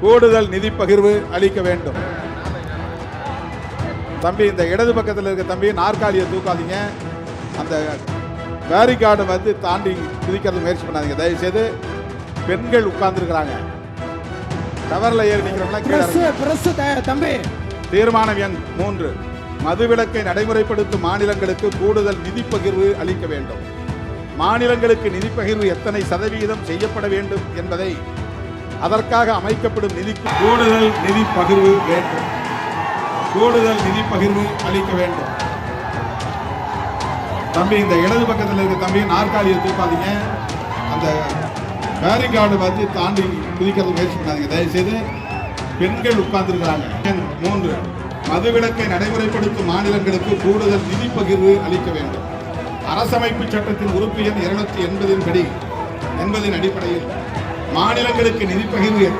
கூடுதல் நிதி பகிர்வு அளிக்க வேண்டும். தம்பி, இந்த இடது பக்கத்தில் இருக்க தம்பி நாற்காலியை தூக்காதீங்க. அந்த பேரிகார்டு வந்து தாண்டி குதிக்கிறது முயற்சி பண்ணாதீங்க தயவுசெய்து. பெண்கள் உட்கார்ந்துருக்கிறாங்க. டவரில் ஏறி நிற்கிறவங்களா தம்பி. தீர்மானம் எண் 3, மதுவிலக்கை நடைமுறைப்படுத்தும் மாநிலங்களுக்கு கூடுதல் நிதி பகிர்வு அளிக்க வேண்டும். மாநிலங்களுக்கு நிதி பகிர்வு எத்தனை சதவீதம் செய்யப்பட வேண்டும் என்பதை அதற்காக அமைக்கப்படும் நிதிக்கு கூடுதல் நிதி பகிர்வு வேண்டும். கூடுதல் நிதி பகிர்வு அளிக்க வேண்டும். தம்பி, இந்த இடது பக்கத்தில் இருக்க தம்பி நாற்காலியை தூக்காதீங்க. அந்த பேரிகார்டு வந்து தாண்டி குதிக்கிறது முயற்சி பண்ணாதீங்க தயவுசெய்து. பெண்கள் உட்கார்ந்துருக்கிறாங்க. 3, மதுவிலக்கை நடைமுறைப்படுத்தும் மாநிலங்களுக்கு கூடுதல் நிதி பகிர்வு அளிக்க வேண்டும். அரசமைப்பு சட்டத்தின் உறுப்பு எண் 280 படி என்பதின் அடிப்படையில் மாநிலங்களுக்கு நிதி பகிர்வு